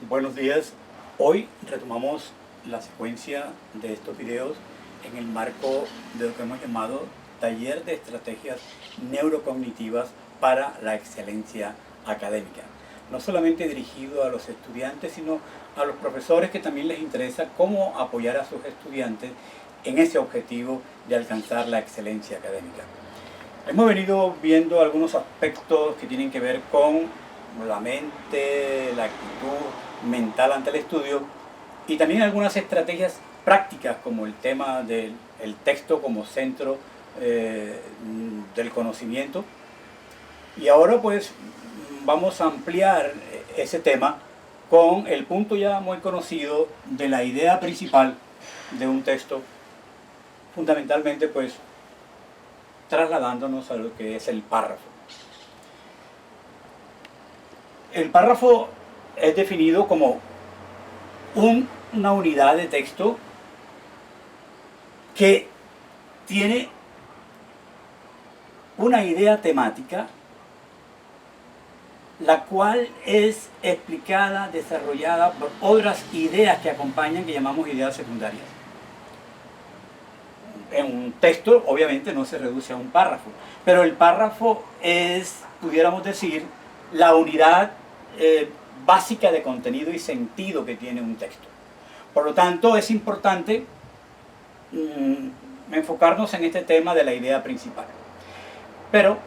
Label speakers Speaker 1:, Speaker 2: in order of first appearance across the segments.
Speaker 1: Buenos días. Hoy retomamos la secuencia de estos videos en el marco de lo que hemos llamado Taller de Estrategias Neurocognitivas para la Excelencia Académica. No solamente dirigido a los estudiantes, sino a los profesores que también les interesa cómo apoyar a sus estudiantes en ese objetivo de alcanzar la excelencia académica. Hemos venido viendo algunos aspectos que tienen que ver con la mente, la actitud mental ante el estudio y también algunas estrategias prácticas como el tema del texto como centro del conocimiento. Y ahora pues vamos a ampliar ese tema con el punto ya muy conocido de la idea principal de un texto, fundamentalmente pues trasladándonos a lo que es el párrafo. El párrafo es definido como una unidad de texto que tiene una idea temática, la cual es explicada, desarrollada por otras ideas que acompañan, que llamamos ideas secundarias. En un texto, obviamente, no se reduce a un párrafo, pero el párrafo es, pudiéramos decir, la unidad básica de contenido y sentido que tiene un texto. Por lo tanto, es importante enfocarnos en este tema de la idea principal. Pero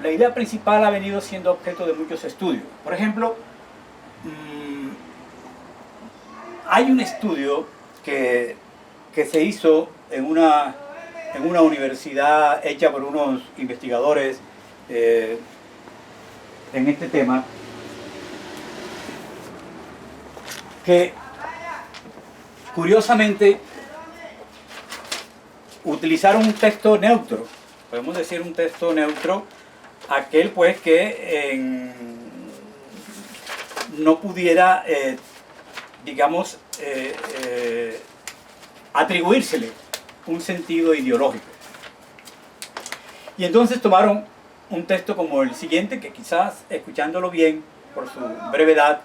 Speaker 1: la idea principal ha venido siendo objeto de muchos estudios. Por ejemplo, hay un estudio que se hizo en una universidad hecha por unos investigadores en este tema, que curiosamente utilizaron un texto neutro. Podemos decir un texto neutro, aquel pues que no pudiera, digamos, atribuírsele un sentido ideológico. Y entonces tomaron un texto como el siguiente, que quizás escuchándolo bien, por su brevedad,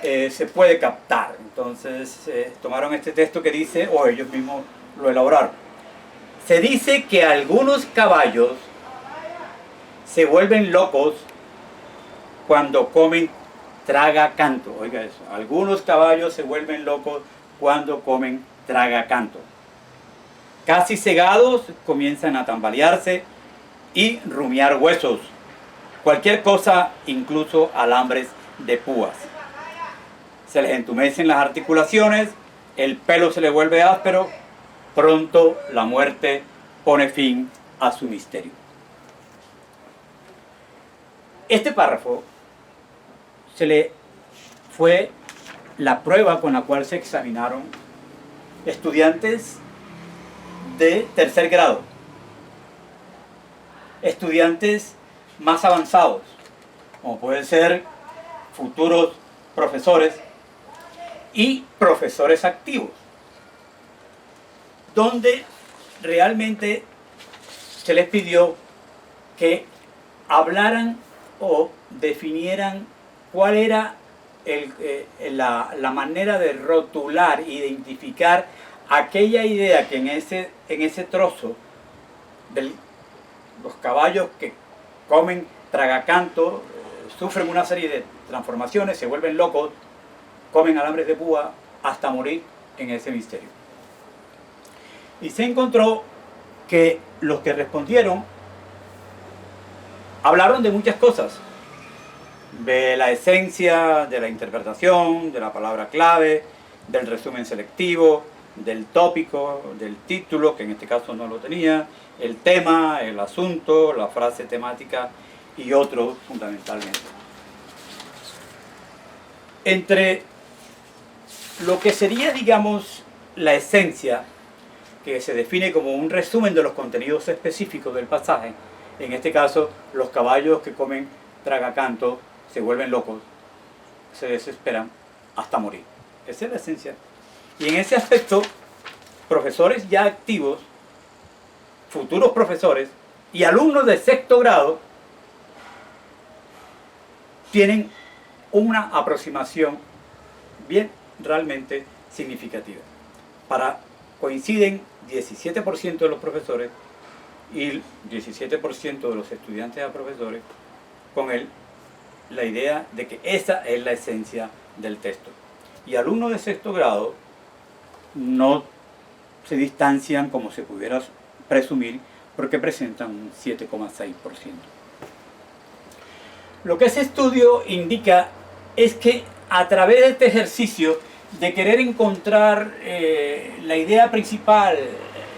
Speaker 1: se puede captar. Entonces tomaron este texto que dice, o ellos mismos lo elaboraron. Se dice que algunos caballos se vuelven locos cuando comen tragacanto. Oiga eso, algunos caballos se vuelven locos cuando comen tragacanto. Casi cegados comienzan a tambalearse y rumiar huesos. Cualquier cosa, incluso alambres de púas. Se les entumecen las articulaciones, el pelo se les vuelve áspero, pronto la muerte pone fin a su misterio. Este párrafo fue la prueba con la cual se examinaron estudiantes de tercer grado, estudiantes más avanzados, como pueden ser futuros profesores y profesores activos, donde realmente se les pidió que hablaran o definieran cuál era la manera de rotular, identificar aquella idea que en ese trozo de los caballos que comen tragacanto sufren una serie de transformaciones, se vuelven locos, comen alambres de púa hasta morir en ese misterio. Y se encontró que los que respondieron hablaron de muchas cosas, de la esencia, de la interpretación, de la palabra clave, del resumen selectivo, del tópico, del título, que en este caso no lo tenía, el tema, el asunto, la frase temática y otros fundamentalmente. Entre lo que sería, digamos, la esencia, que se define como un resumen de los contenidos específicos del pasaje, en este caso, los caballos que comen tragacanto se vuelven locos, se desesperan hasta morir. Esa es la esencia. Y en ese aspecto, profesores ya activos, futuros profesores y alumnos de sexto grado tienen una aproximación bien realmente significativa. Coinciden 17% de los profesores y 17% de los estudiantes a profesores con la idea de que esa es la esencia del texto. Y alumnos de sexto grado no se distancian como se pudiera presumir, porque presentan un 7,6%. Lo que ese estudio indica es que a través de este ejercicio de querer encontrar la idea principal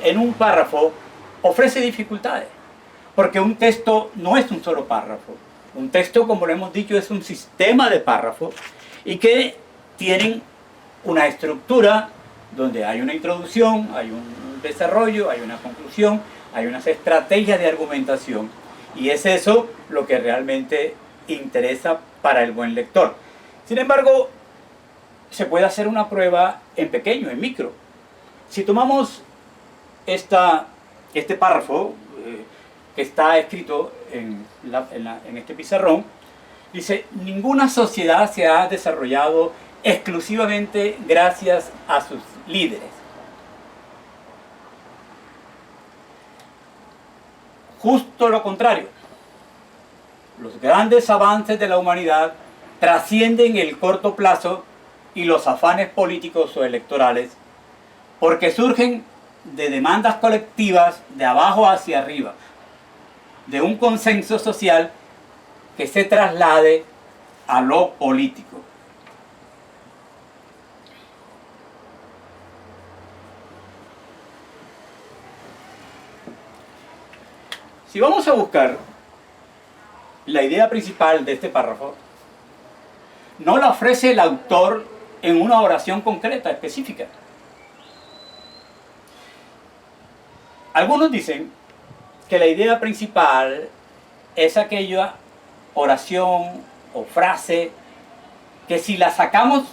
Speaker 1: en un párrafo, ofrece dificultades, porque un texto no es un solo párrafo. Un texto, como lo hemos dicho, es un sistema de párrafos y que tienen una estructura donde hay una introducción, hay un desarrollo, hay una conclusión, hay unas estrategias de argumentación, y es eso lo que realmente interesa para el buen lector. Sin embargo, se puede hacer una prueba en pequeño, en micro. Si tomamos este párrafo que está escrito en este pizarrón, dice: ninguna sociedad se ha desarrollado exclusivamente gracias a sus líderes. Justo lo contrario. Los grandes avances de la humanidad trascienden el corto plazo y los afanes políticos o electorales, porque surgen de demandas colectivas de abajo hacia arriba, de un consenso social que se traslade a lo político. Si vamos a buscar la idea principal de este párrafo, no la ofrece el autor en una oración concreta, específica. Algunos dicen que la idea principal es aquella oración o frase que si la sacamos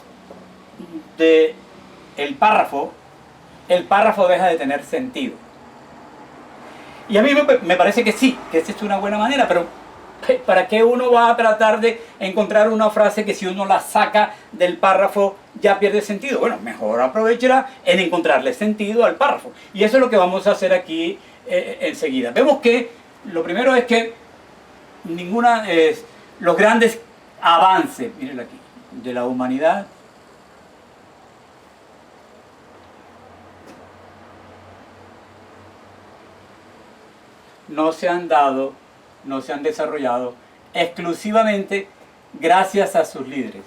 Speaker 1: del párrafo, el párrafo deja de tener sentido. Y a mí me parece que sí, que esa es una buena manera, pero ¿para qué uno va a tratar de encontrar una frase que si uno la saca del párrafo ya pierde sentido? Bueno, mejor aprovechará en encontrarle sentido al párrafo. Y eso es lo que vamos a hacer aquí enseguida. Vemos que lo primero es que los grandes avances, mírenlo aquí, de la humanidad no se han desarrollado exclusivamente gracias a sus líderes.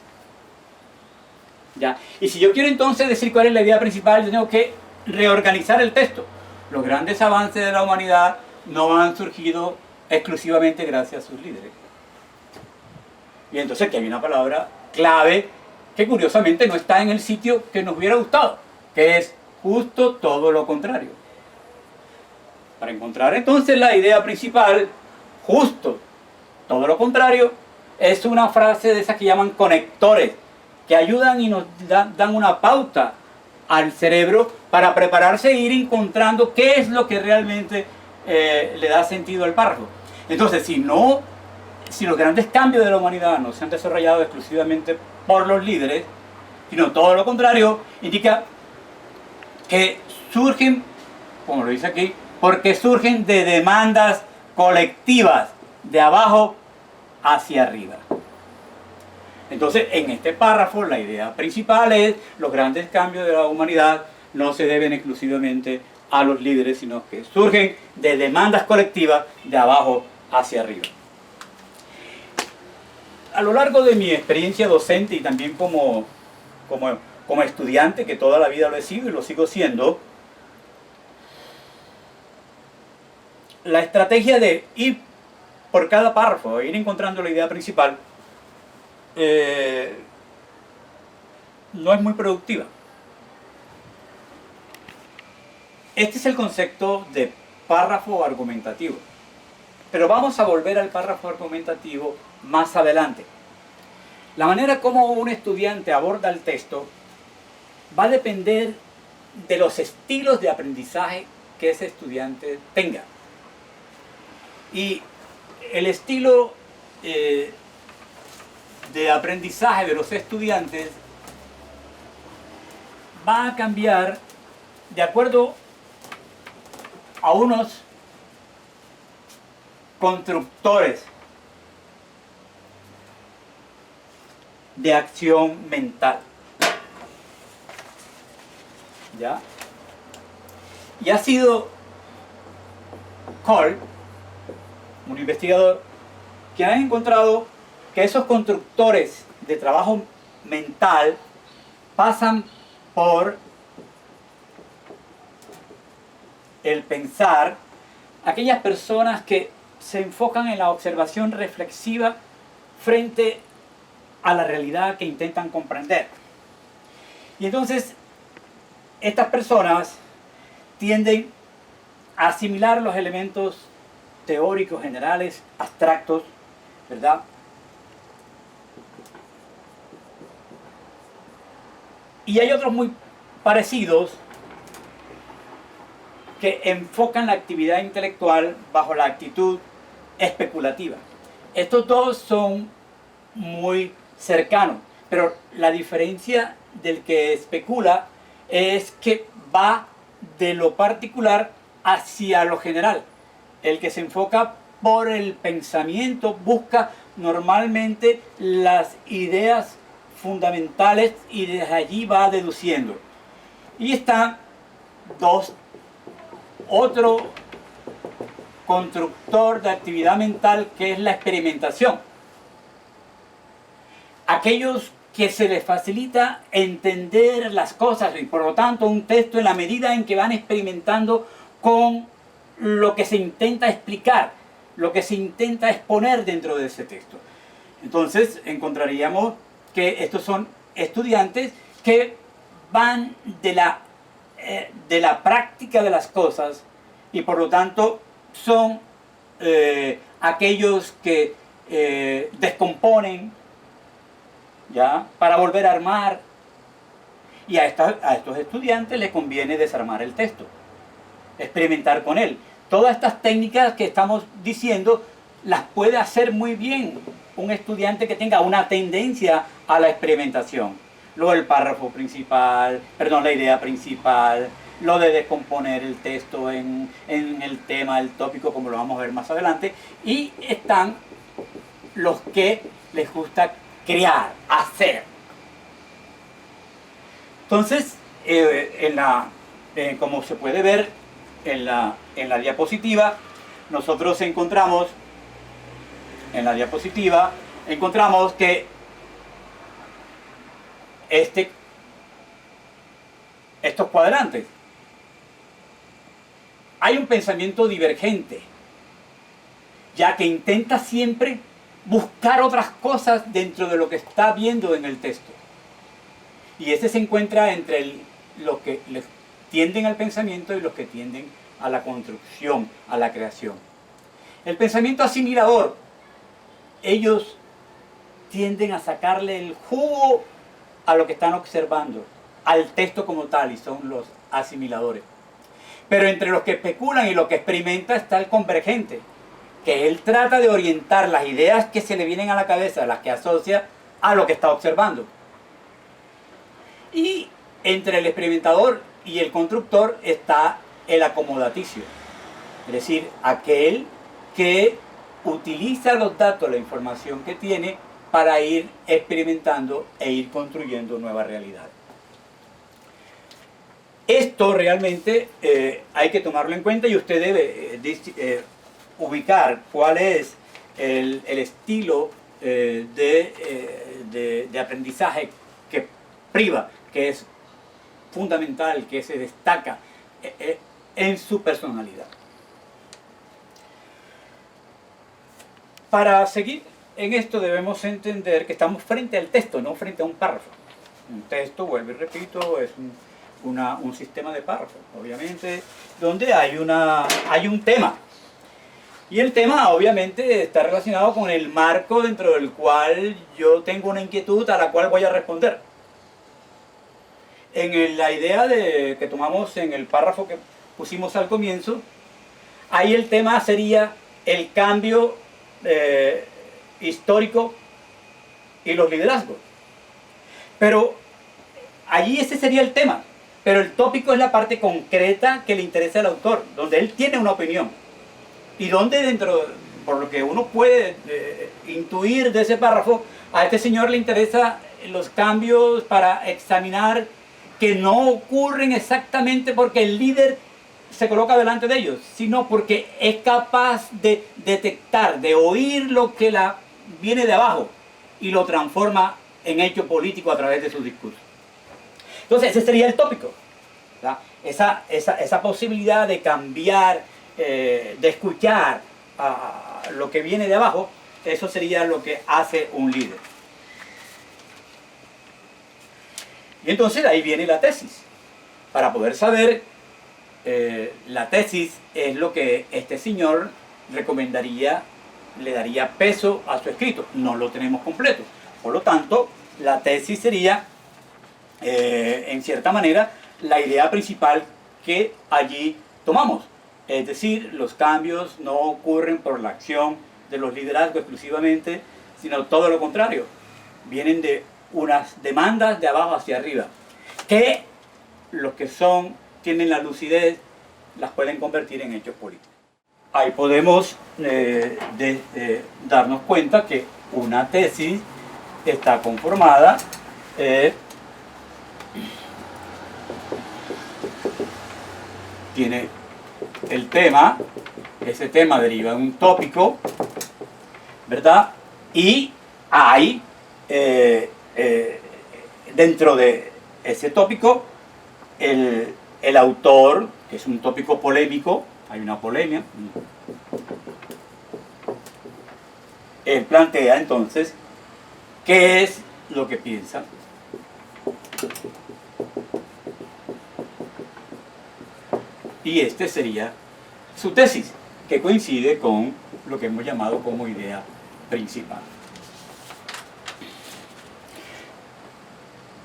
Speaker 1: ¿Ya? Y si yo quiero entonces decir cuál es la idea principal, yo tengo que reorganizar el texto. Los grandes avances de la humanidad no han surgido exclusivamente gracias a sus líderes. Y entonces aquí hay una palabra clave que curiosamente no está en el sitio que nos hubiera gustado, que es justo todo lo contrario. Para encontrar entonces la idea principal, justo todo lo contrario, es una frase de esas que llaman conectores, que ayudan y nos dan una pauta al cerebro para prepararse e ir encontrando qué es lo que realmente le da sentido al párrafo. Entonces, si los grandes cambios de la humanidad no se han desarrollado exclusivamente por los líderes, sino todo lo contrario, indica que surgen, como lo dice aquí, porque surgen de demandas colectivas, de abajo hacia arriba. Entonces, en este párrafo, la idea principal es: los grandes cambios de la humanidad no se deben exclusivamente a los líderes, sino que surgen de demandas colectivas, de abajo hacia arriba. A lo largo de mi experiencia docente y también como estudiante, que toda la vida lo he sido y lo sigo siendo, la estrategia de ir por cada párrafo, ir encontrando la idea principal, no es muy productiva. Este es el concepto de párrafo argumentativo. Pero vamos a volver al párrafo argumentativo más adelante. La manera como un estudiante aborda el texto va a depender de los estilos de aprendizaje que ese estudiante tenga. Y el estilo de aprendizaje de los estudiantes va a cambiar de acuerdo a unos constructores de acción mental. ¿Ya? Y ha sido Cole, un investigador, que ha encontrado que esos constructores de trabajo mental pasan por el pensar, aquellas personas que se enfocan en la observación reflexiva frente a la realidad que intentan comprender. Y entonces, estas personas tienden a asimilar los elementos teóricos, generales, abstractos, ¿verdad? Y hay otros muy parecidos que enfocan la actividad intelectual bajo la actitud especulativa. Estos dos son muy cercanos, pero la diferencia del que especula es que va de lo particular hacia lo general. El que se enfoca por el pensamiento busca normalmente las ideas fundamentales y desde allí va deduciendo. Y están otro constructor de actividad mental, que es la experimentación. Aquellos que se les facilita entender las cosas y por lo tanto un texto en la medida en que van experimentando con lo que se intenta explicar, lo que se intenta exponer dentro de ese texto. Entonces encontraríamos que estos son estudiantes que van de la práctica de las cosas y por lo tanto son aquellos que descomponen, ¿ya?, para volver a armar, y a estos estudiantes les conviene desarmar el texto, experimentar con él. Todas estas técnicas que estamos diciendo las puede hacer muy bien un estudiante que tenga una tendencia a la experimentación. Lo del párrafo principal, perdón, la idea principal, lo de descomponer el texto en el tema, el tópico, como lo vamos a ver más adelante. Y están los que les gusta crear, hacer. Entonces, como se puede ver en la diapositiva, nosotros encontramos que estos cuadrantes, hay un pensamiento divergente, ya que intenta siempre buscar otras cosas dentro de lo que está viendo en el texto. Y este se encuentra entre los que tienden al pensamiento y los que tienden a la construcción, a la creación. El pensamiento asimilador, ellos tienden a sacarle el jugo a lo que están observando, al texto como tal, y son los asimiladores. Pero entre los que especulan y los que experimentan está el convergente, que él trata de orientar las ideas que se le vienen a la cabeza, las que asocia a lo que está observando. Y entre el experimentador y el constructor está el acomodaticio, es decir, aquel que utiliza los datos, la información que tiene, para ir experimentando e ir construyendo nuevas realidades. Esto realmente hay que tomarlo en cuenta y usted debe ubicar cuál es el estilo de aprendizaje que priva, que es fundamental, que se destaca en su personalidad. Para seguir en esto debemos entender que estamos frente al texto, no frente a un párrafo. Un texto, vuelvo y repito, es un sistema de párrafos, obviamente, donde hay un tema. Y el tema obviamente está relacionado con el marco dentro del cual yo tengo una inquietud a la cual voy a responder. En la idea que tomamos en el párrafo que pusimos al comienzo, ahí el tema sería el cambio histórico y los liderazgos. Pero allí ese sería el tema. pero el tópico es la parte concreta que le interesa al autor, donde él tiene una opinión. Y donde dentro, por lo que uno puede intuir de ese párrafo, a este señor le interesa los cambios para examinar que no ocurren exactamente porque el líder se coloca delante de ellos, sino porque es capaz de detectar, de oír lo que viene de abajo y lo transforma en hecho político a través de sus discursos. Entonces ese sería el tópico, ¿verdad? Esa posibilidad de cambiar, de escuchar lo que viene de abajo, eso sería lo que hace un líder. Y entonces ahí viene la tesis. Para poder saber, la tesis es lo que este señor recomendaría, le daría peso a su escrito. No lo tenemos completo. Por lo tanto, la tesis sería, en cierta manera, la idea principal que allí tomamos. Es decir, los cambios no ocurren por la acción de los liderazgos exclusivamente, sino todo lo contrario. Vienen de unas demandas de abajo hacia arriba, que los que tienen la lucidez las pueden convertir en hechos políticos. Ahí podemos darnos cuenta que una tesis está conformada tiene el tema, ese tema deriva de un tópico, ¿verdad? Y hay dentro de ese tópico el autor, que es un tópico polémico, hay una polemia, él plantea entonces qué es lo que piensa. Y este sería su tesis, que coincide con lo que hemos llamado como idea principal.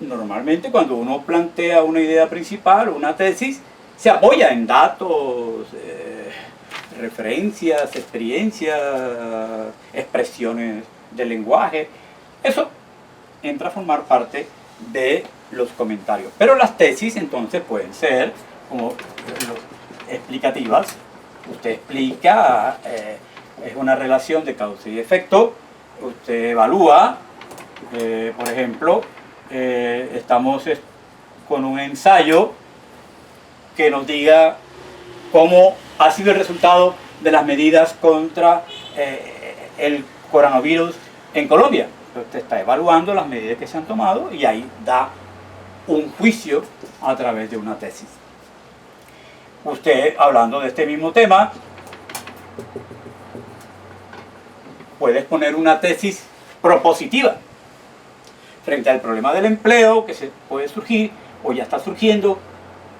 Speaker 1: Normalmente cuando uno plantea una idea principal, una tesis, se apoya en datos, referencias, experiencias, expresiones del lenguaje. Eso entra a formar parte de los comentarios. Pero las tesis entonces pueden ser como explicativas. Usted explica, es una relación de causa y efecto. Usted evalúa, por ejemplo, estamos con un ensayo que nos diga cómo ha sido el resultado de las medidas contra el coronavirus en Colombia. Usted está evaluando las medidas que se han tomado y ahí da un juicio a través de una tesis. Usted, hablando de este mismo tema, puede exponer una tesis propositiva frente al problema del empleo que se puede surgir o ya está surgiendo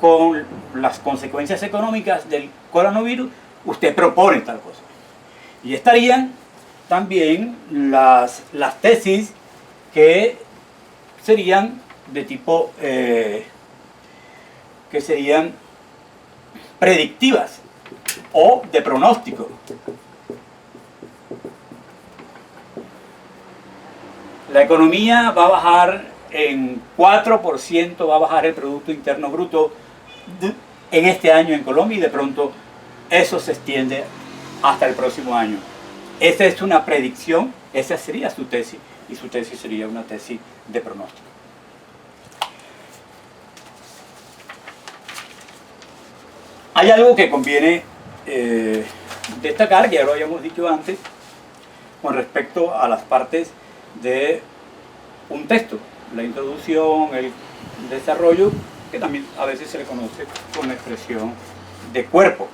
Speaker 1: con las consecuencias económicas del coronavirus. Usted propone tal cosa. Y estarían también las tesis que serían de tipo, que serían predictivas o de pronóstico. La economía va a bajar en 4%, va a bajar el Producto Interno Bruto en este año en Colombia y de pronto eso se extiende hasta el próximo año. Esa es una predicción, esa sería su tesis y su tesis sería una tesis de pronóstico. Hay algo que conviene destacar, que ya lo habíamos dicho antes, con respecto a las partes de un texto, la introducción, el desarrollo, que también a veces se le conoce con la expresión de cuerpo.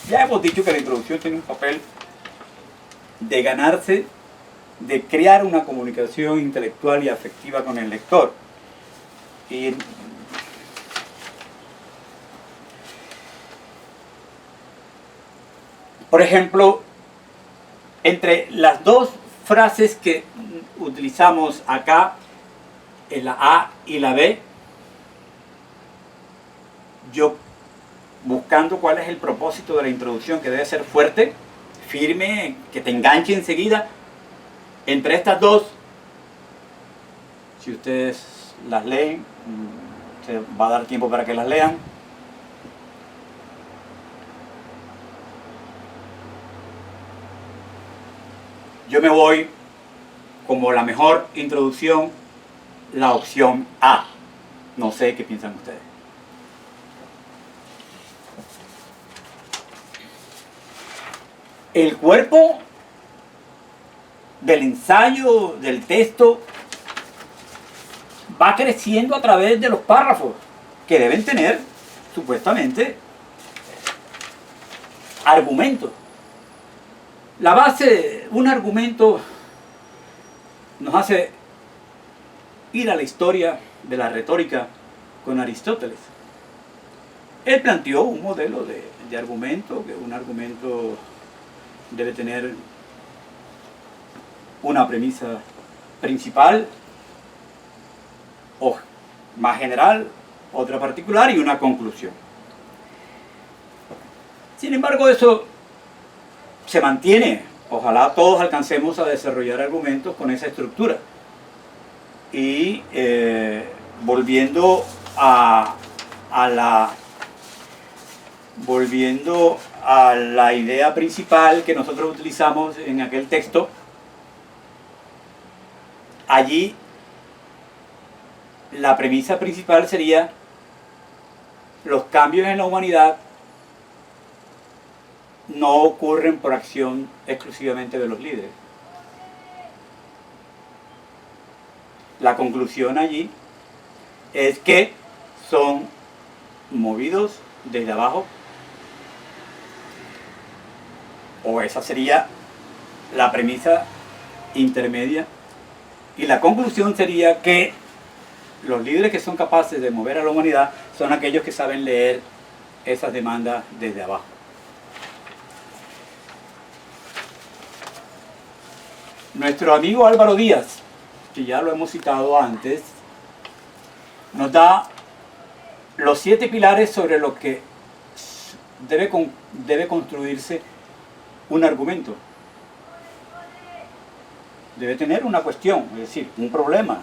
Speaker 1: Ya hemos dicho que la introducción tiene un papel de ganarse, de crear una comunicación intelectual y afectiva con el lector. Y por ejemplo, entre las dos frases que utilizamos acá, en la A y la B, yo buscando cuál es el propósito de la introducción, que debe ser fuerte, firme, que te enganche enseguida, entre estas dos, si ustedes las leen, se va a dar tiempo para que las lean. Yo me voy como la mejor introducción, la opción A. No sé qué piensan ustedes. El cuerpo del ensayo, del texto, va creciendo a través de los párrafos, que deben tener, supuestamente, argumentos. La base, un argumento, nos hace ir a la historia de la retórica con Aristóteles. Él planteó un modelo de argumento, que un argumento debe tener una premisa principal, o más general, otra particular y una conclusión. Sin embargo, eso se mantiene. Ojalá todos alcancemos a desarrollar argumentos con esa estructura. Y volviendo a la idea principal que nosotros utilizamos en aquel texto, allí la premisa principal sería: los cambios en la humanidad no ocurren por acción exclusivamente de los líderes. La conclusión allí es que son movidos desde abajo, o esa sería la premisa intermedia, y la conclusión sería que los líderes que son capaces de mover a la humanidad son aquellos que saben leer esas demandas desde abajo. Nuestro amigo Álvaro Díaz, que ya lo hemos citado antes, nos da los 7 pilares sobre los que debe construirse un argumento. Debe tener una cuestión, es decir, un problema.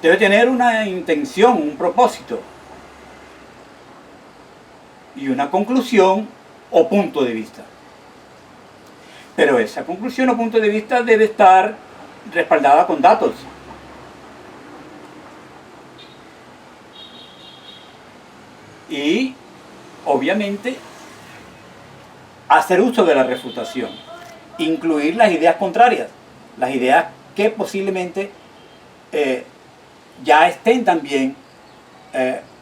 Speaker 1: Debe tener una intención, un propósito. Y una conclusión o punto de vista. Pero esa conclusión o punto de vista debe estar respaldada con datos. Y, obviamente, hacer uso de la refutación. Incluir las ideas contrarias. Las ideas que posiblemente ya estén también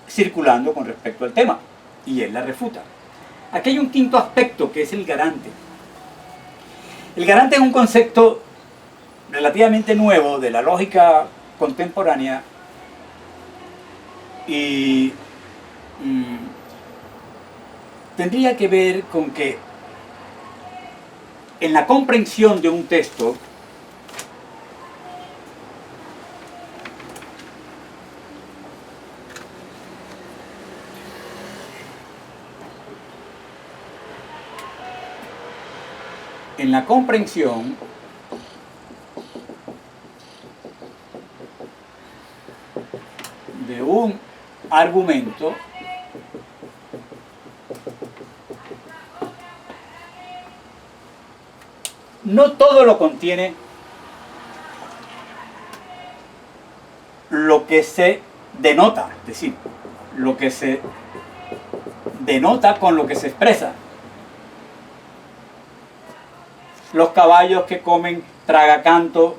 Speaker 1: circulando con respecto al tema. Y él la refuta. Aquí hay un quinto aspecto que es el garante. El garante es un concepto relativamente nuevo de la lógica contemporánea y tendría que ver con que en la comprensión de un texto de un argumento, no todo lo contiene lo que se denota, es decir, lo que se denota con lo que se expresa. Los caballos que comen tragacanto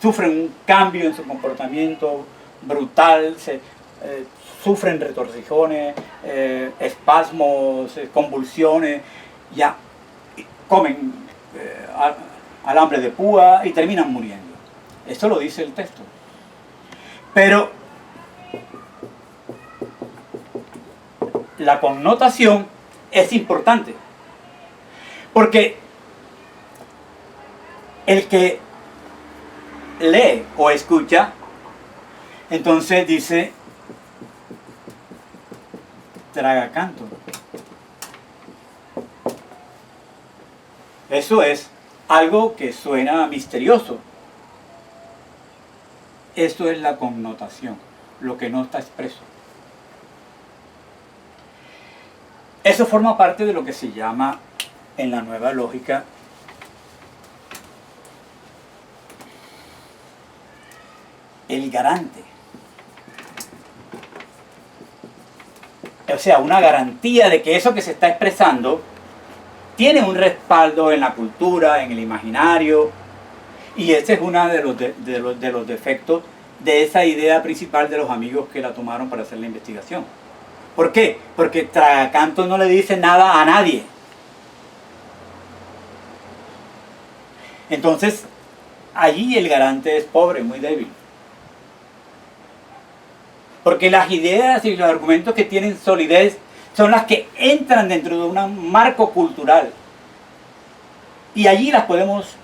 Speaker 1: sufren un cambio en su comportamiento brutal, sufren retorcijones, espasmos, convulsiones, ya comen alambre de púa y terminan muriendo. Esto lo dice el texto. Pero la connotación es importante, porque el que lee o escucha, entonces dice tragacanto. Eso es algo que suena misterioso. Esto es la connotación, lo que no está expreso. Eso forma parte de lo que se llama en la nueva lógica el garante. O sea, una garantía de que eso que se está expresando tiene un respaldo en la cultura, en el imaginario, y ese es uno de los defectos de esa idea principal de los amigos que la tomaron para hacer la investigación. ¿Por qué? Porque Tragacantos no le dice nada a nadie. Entonces, allí el garante es pobre, muy débil. Porque las ideas y los argumentos que tienen solidez son las que entran dentro de un marco cultural. Y allí las podemos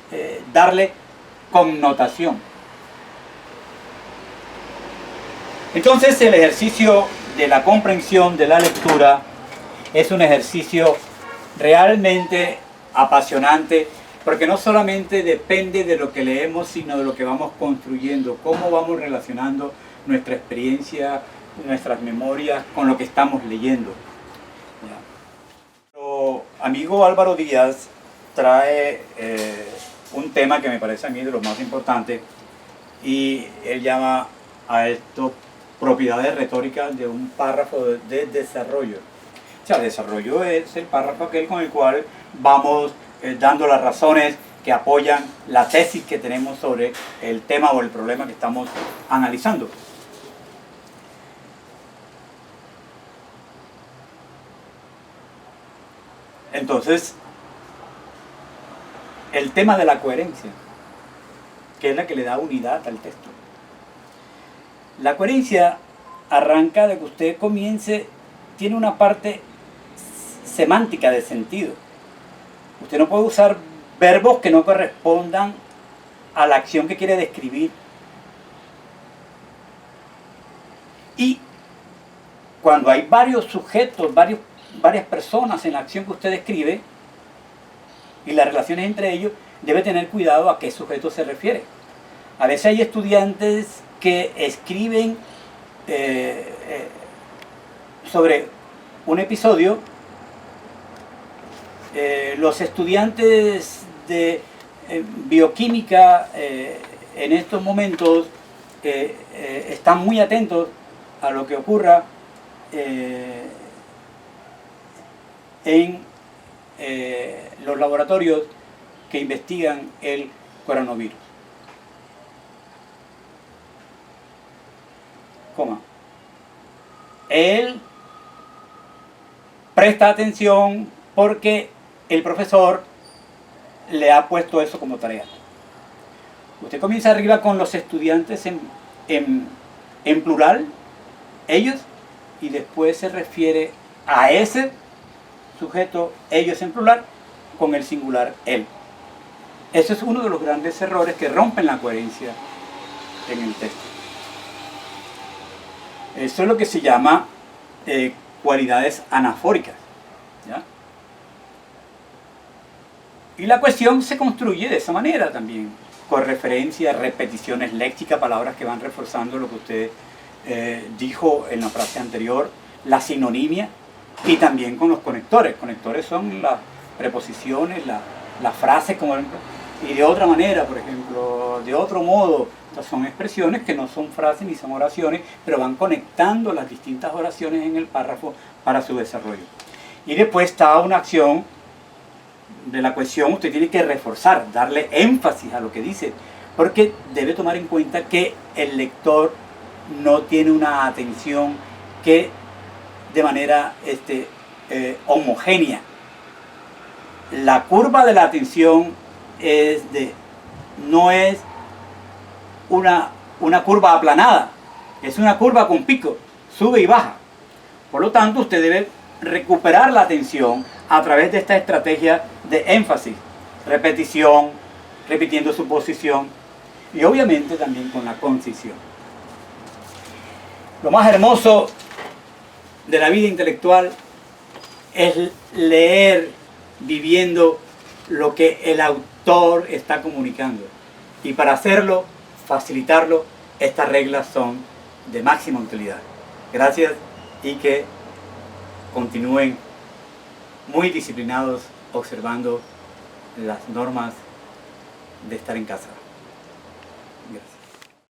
Speaker 1: darle connotación. Entonces el ejercicio de la comprensión de la lectura es un ejercicio realmente apasionante, porque no solamente depende de lo que leemos, sino de lo que vamos construyendo, cómo vamos relacionando nuestra experiencia, nuestras memorias con lo que estamos leyendo. Nuestro amigo Álvaro Díaz trae un tema que me parece a mí de los más importantes, y él llama a esto propiedades retóricas de un párrafo de desarrollo. O sea, desarrollo es el párrafo aquel con el cual vamos dando las razones que apoyan la tesis que tenemos sobre el tema o el problema que estamos analizando. Entonces, el tema de la coherencia, que es la que le da unidad al texto. La coherencia arranca de que usted comience, tiene una parte semántica de sentido. Usted no puede usar verbos que no correspondan a la acción que quiere describir. Y cuando hay varios sujetos, varias personas en la acción que usted describe, y las relaciones entre ellos, debe tener cuidado a qué sujeto se refiere. A veces hay estudiantes que escriben sobre un episodio. Los estudiantes de bioquímica en estos momentos están muy atentos a lo que ocurra en los laboratorios que investigan el coronavirus. Él presta atención porque el profesor le ha puesto eso como tarea. Usted comienza arriba con los estudiantes en plural, ellos, y después se refiere a ese sujeto, ellos en plural, con el singular él. Ese es uno de los grandes errores que rompen la coherencia en el texto. Eso es lo que se llama cualidades anafóricas, ¿ya? Y la cuestión se construye de esa manera también, con referencia, repeticiones léxicas, palabras que van reforzando lo que usted dijo en la frase anterior, la sinonimia, y también con los conectores. Conectores son las preposiciones, las frases, como, y de otra manera, por ejemplo, de otro modo. Estas son expresiones que no son frases ni son oraciones, pero van conectando las distintas oraciones en el párrafo para su desarrollo. Y después está una acción de la cohesión. Usted tiene que reforzar, darle énfasis a lo que dice, porque debe tomar en cuenta que el lector no tiene una atención que de manera homogénea. La curva de la atención no es una curva aplanada, es una curva con pico, sube y baja. Por lo tanto, usted debe recuperar la atención a través de esta estrategia de énfasis, repetición, repitiendo su posición, y obviamente también con la concisión. Lo más hermoso de la vida intelectual es leer viviendo lo que el autor está comunicando, y para hacerlo, facilitarlo, estas reglas son de máxima utilidad. Gracias y que continúen muy disciplinados observando las normas de estar en casa. Gracias.